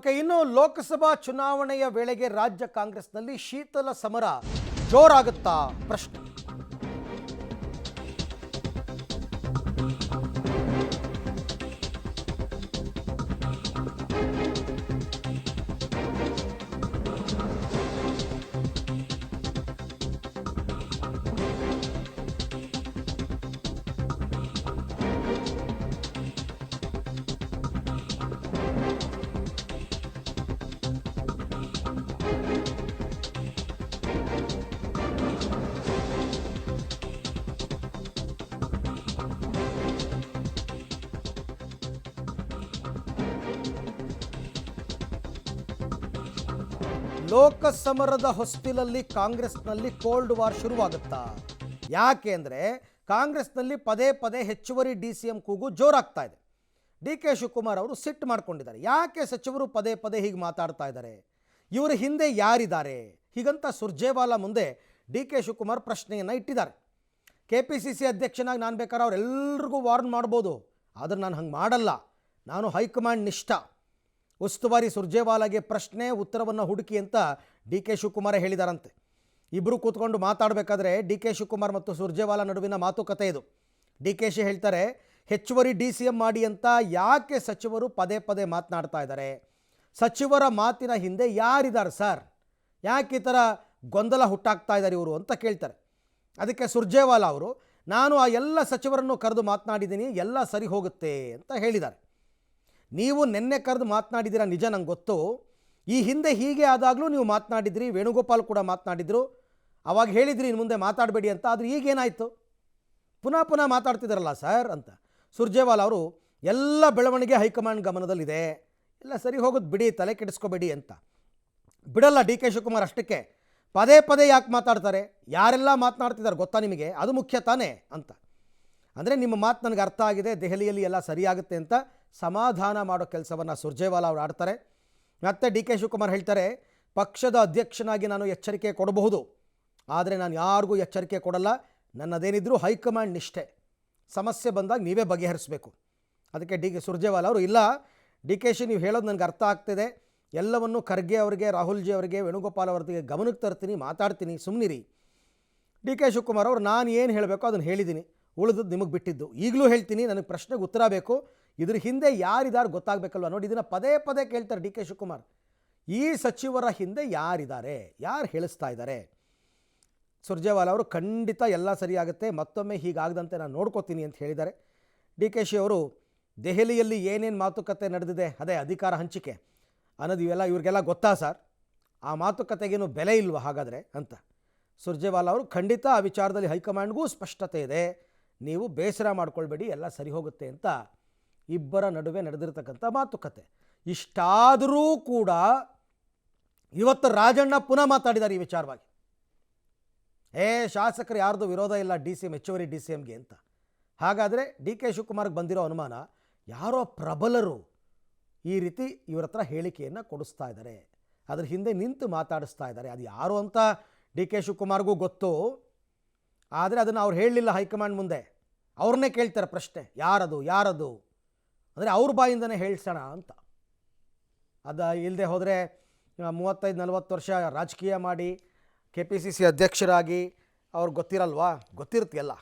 Okay, ಇನ್ನು ಲೋಕಸಭಾ ಚುನಾವಣೆಯ ವೇಳೆಗೆ ರಾಜ್ಯ ಕಾಂಗ್ರೆಸ್ನಲ್ಲಿ ಶೀತಲ ಸಮರ ಜೋರಾಗುತ್ತಾ ಪ್ರಶ್ನೆ. ಲೋಕಸಮರದ ಹೊಸ್ತಿಲಲ್ಲಿ ಕಾಂಗ್ರೆಸ್ನಲ್ಲಿ ಕೋಲ್ಡ್ ವಾರ್ ಶುರುವಾಗುತ್ತಾ? ಯಾಕೆ ಅಂದರೆ ಕಾಂಗ್ರೆಸ್ನಲ್ಲಿ ಪದೇ ಪದೇ ಹೆಚ್ಚುವರಿ DCM ಕೂಗು ಜೋರಾಗ್ತಾ ಇದೆ. DK ಶಿವಕುಮಾರ್ ಅವರು ಸಿಟ್ಟು ಮಾಡ್ಕೊಂಡಿದ್ದಾರೆ. ಯಾಕೆ ಸಚಿವರು ಪದೇ ಪದೇ ಹೀಗೆ ಮಾತಾಡ್ತಾ ಇದ್ದಾರೆ, ಇವರ ಹಿಂದೆ ಯಾರಿದ್ದಾರೆ ಹೀಗಂತ ಸುರ್ಜೇವಾಲಾ ಮುಂದೆ DK ಶಿವಕುಮಾರ್ ಪ್ರಶ್ನೆಯನ್ನು ಇಟ್ಟಿದ್ದಾರೆ. KPCC ಅಧ್ಯಕ್ಷನಾಗಿ ನಾನು ಬೇಕಾದ್ರೆ ಅವರೆಲ್ಲರಿಗೂ ವಾರ್ನ್ ಮಾಡ್ಬೋದು, ಆದರೆ ನಾನು ಹಂಗೆ ಮಾಡಲ್ಲ, ನಾನು ಹೈಕಮಾಂಡ್ ನಿಷ್ಠ. ಉಸ್ತುವಾರಿ ಸುರ್ಜೇವಾಲಾಗೆ ಪ್ರಶ್ನೆ ಉತ್ತರವನ್ನು ಹುಡುಕಿ ಅಂತ DK ಶಿವಕುಮಾರ್ ಹೇಳಿದಾರಂತೆ. ಇಬ್ಬರು ಕೂತ್ಕೊಂಡು ಮಾತಾಡಬೇಕಾದ್ರೆ DK ಶಿವಕುಮಾರ್ ಮತ್ತು ಸುರ್ಜೇವಾಲಾ ನಡುವಿನ ಮಾತುಕತೆ ಇದು. DKಶಿ ಹೇಳ್ತಾರೆ, ಹೆಚ್ಚುವರಿ DCM ಮಾಡಿ ಅಂತ ಯಾಕೆ ಸಚಿವರು ಪದೇ ಪದೇ ಮಾತನಾಡ್ತಾ ಇದ್ದಾರೆ, ಸಚಿವರ ಮಾತಿನ ಹಿಂದೆ ಯಾರಿದ್ದಾರೆ ಸರ್, ಯಾಕೆ ಈ ಥರ ಗೊಂದಲ ಹುಟ್ಟಾಗ್ತಾ ಇದ್ದಾರೆ ಇವರು ಅಂತ ಕೇಳ್ತಾರೆ. ಅದಕ್ಕೆ ಸುರ್ಜೇವಾಲಾ ಅವರು, ನಾನು ಆ ಎಲ್ಲ ಸಚಿವರನ್ನು ಕರೆದು ಮಾತನಾಡಿದ್ದೀನಿ, ಎಲ್ಲ ಸರಿ ಹೋಗುತ್ತೆ ಅಂತ ಹೇಳಿದ್ದಾರೆ. ನೀವು ನಿನ್ನೆ ಕರೆದು ಮಾತನಾಡಿದ್ದೀರಾ ನಿಜ, ನಂಗೆ ಗೊತ್ತು. ಈ ಹಿಂದೆ ಹೀಗೆ ಆದಾಗಲೂ ನೀವು ಮಾತನಾಡಿದ್ರಿ, ವೇಣುಗೋಪಾಲ್ ಕೂಡ ಮಾತನಾಡಿದ್ರು, ಅವಾಗ ಹೇಳಿದ್ರಿ ಇನ್ನು ಮುಂದೆ ಮಾತಾಡಬೇಡಿ ಅಂತ. ಆದರೆ ಈಗೇನಾಯಿತು, ಪುನಃ ಪುನಃ ಮಾತಾಡ್ತಿದ್ದಾರಲ್ಲ ಸರ್ ಅಂತ. ಸುರ್ಜೇವಾಲಾ ಅವರು, ಎಲ್ಲ ಬೆಳವಣಿಗೆ ಹೈಕಮಾಂಡ್ ಗಮನದಲ್ಲಿದೆ, ಎಲ್ಲ ಸರಿ ಹೋಗೋದು ಬಿಡಿ, ತಲೆ ಕೆಡಿಸ್ಕೋಬೇಡಿ ಅಂತ. ಬಿಡಲ್ಲ DK ಶಿವಕುಮಾರ್ ಅಷ್ಟಕ್ಕೆ. ಪದೇ ಪದೇ ಯಾಕೆ ಮಾತಾಡ್ತಾರೆ, ಯಾರೆಲ್ಲ ಮಾತನಾಡ್ತಿದ್ದಾರೆ ಗೊತ್ತಾ ನಿಮಗೆ, ಅದು ಮುಖ್ಯ ತಾನೇ ಅಂತ. ಅಂದರೆ ನಿಮ್ಮ ಮಾತು ನನಗೆ ಅರ್ಥ ಆಗಿದೆ, ದೆಹಲಿಯಲ್ಲಿ ಎಲ್ಲ ಸರಿಯಾಗುತ್ತೆ ಅಂತ ಸಮಾಧಾನ ಮಾಡೋ ಕೆಲಸವನ್ನು ಸುರ್ಜೇವಾಲಾ ಅವರು ಆಡ್ತಾರೆ. ಮತ್ತು DK ಶಿವಕುಮಾರ್ ಹೇಳ್ತಾರೆ, ಪಕ್ಷದ ಅಧ್ಯಕ್ಷನಾಗಿ ನಾನು ಎಚ್ಚರಿಕೆ ಕೊಡಬಹುದು, ಆದರೆ ನಾನು ಯಾರಿಗೂ ಎಚ್ಚರಿಕೆ ಕೊಡಲ್ಲ, ನನ್ನದೇನಿದ್ರೂ ಹೈಕಮಾಂಡ್ ನಿಷ್ಠೆ, ಸಮಸ್ಯೆ ಬಂದಾಗ ನೀವೇ ಬಗೆಹರಿಸಬೇಕು. ಅದಕ್ಕೆ ಸುರ್ಜೇವಾಲಾ ಅವರು, ಇಲ್ಲ DKಶಿ ನೀವು ಹೇಳೋದು ನನಗೆ ಅರ್ಥ ಆಗ್ತಿದೆ, ಎಲ್ಲವನ್ನು ಖರ್ಗೆ ಅವರಿಗೆ, ರಾಹುಲ್ ಜಿ ಅವರಿಗೆ, ವೇಣುಗೋಪಾಲ್ ಅವರಿಗೆ ಗಮನಕ್ಕೆ ತರ್ತೀನಿ, ಮಾತಾಡ್ತೀನಿ, ಸುಮ್ಮನಿರಿ. DK ಶಿವಕುಮಾರ್ ಅವರು, ನಾನು ಏನು ಹೇಳಬೇಕು ಅದನ್ನು ಹೇಳಿದ್ದೀನಿ, ಉಳಿದದ್ದು ನಿಮಗೆ ಬಿಟ್ಟಿದ್ದು, ಈಗಲೂ ಹೇಳ್ತೀನಿ, ನನಗೆ ಪ್ರಶ್ನೆಗೆ ಉತ್ತರ ಬೇಕು, ಇದ್ರ ಹಿಂದೆ ಯಾರಿದ್ದಾರೆ ಗೊತ್ತಾಗಬೇಕಲ್ವ. ನೋಡಿ, ಇದನ್ನು ಪದೇ ಪದೇ ಕೇಳ್ತಾರೆ DK ಶಿವಕುಮಾರ್, ಈ ಸಚಿವರ ಹಿಂದೆ ಯಾರಿದ್ದಾರೆ, ಯಾರು ಹೇಳಿಸ್ತಾ ಇದ್ದಾರೆ. ಸುರ್ಜೇವಾಲಾ ಅವರು, ಖಂಡಿತ ಎಲ್ಲ ಸರಿಯಾಗುತ್ತೆ, ಮತ್ತೊಮ್ಮೆ ಹೀಗಾಗದಂತೆ ನಾನು ನೋಡ್ಕೋತೀನಿ ಅಂತ ಹೇಳಿದ್ದಾರೆ. DKಶಿ ಅವರು, ದೆಹಲಿಯಲ್ಲಿ ಏನೇನು ಮಾತುಕತೆ ನಡೆದಿದೆ, ಅದೇ ಅಧಿಕಾರ ಹಂಚಿಕೆ ಅನ್ನೋದು ಇವೆಲ್ಲ ಇವ್ರಿಗೆಲ್ಲ ಗೊತ್ತಾ ಸರ್, ಆ ಮಾತುಕತೆಗೇನು ಬೆಲೆ ಇಲ್ವ ಹಾಗಾದರೆ ಅಂತ. ಸುರ್ಜೇವಾಲಾ ಅವರು, ಖಂಡಿತ ಆ ವಿಚಾರದಲ್ಲಿ ಹೈಕಮಾಂಡ್ಗೂ ಸ್ಪಷ್ಟತೆ ಇದೆ, ನೀವು ಬೇಸರ ಮಾಡ್ಕೊಳ್ಬೇಡಿ, ಎಲ್ಲ ಸರಿ ಹೋಗುತ್ತೆ ಅಂತ ಇಬ್ಬರ ನಡುವೆ ನಡೆದಿರ್ತಕ್ಕಂಥ ಮಾತುಕತೆ. ಇಷ್ಟಾದರೂ ಕೂಡ ಇವತ್ತು ರಾಜಣ್ಣ ಪುನಃ ಮಾತಾಡಿದ್ದಾರೆ ಈ ವಿಚಾರವಾಗಿ. ಶಾಸಕರು ಯಾರ್ದು ವಿರೋಧ ಇಲ್ಲ DCM, ಹೆಚ್ಚುವರಿ DCMಗೆ ಅಂತ. ಹಾಗಾದರೆ DK ಶಿವಕುಮಾರ್ಗೆ ಬಂದಿರೋ ಅನುಮಾನ, ಯಾರೋ ಪ್ರಬಲರು ಈ ರೀತಿ ಇವ್ರ ಹತ್ರ ಹೇಳಿಕೆಯನ್ನು ಕೊಡಿಸ್ತಾ ಇದ್ದಾರೆ, ಅದ್ರ ಹಿಂದೆ ನಿಂತು ಮಾತಾಡಿಸ್ತಾ ಇದ್ದಾರೆ. ಅದು ಯಾರು ಅಂತ DK ಶಿವಕುಮಾರ್ಗೂ ಗೊತ್ತು, ಆದರೆ ಅದನ್ನು ಅವ್ರು ಹೇಳಲಿಲ್ಲ ಹೈಕಮಾಂಡ್ ಮುಂದೆ. ಅವ್ರನ್ನೇ ಕೇಳ್ತಾರೆ ಪ್ರಶ್ನೆ, ಯಾರದು ಯಾರದು ಅಂದರೆ ಅವ್ರ ಬಾಯಿಂದನೇ ಹೇಳ್ಸೋಣ ಅಂತ. ಅದು ಇಲ್ಲದೆ ಹೋದರೆ 35-40 ವರ್ಷ ರಾಜಕೀಯ ಮಾಡಿ KPCC ಅಧ್ಯಕ್ಷರಾಗಿ ಅವ್ರಿಗೆ ಗೊತ್ತಿರಲ್ವಾ, ಗೊತ್ತಿರುತ್ತೆಲ್ಲ.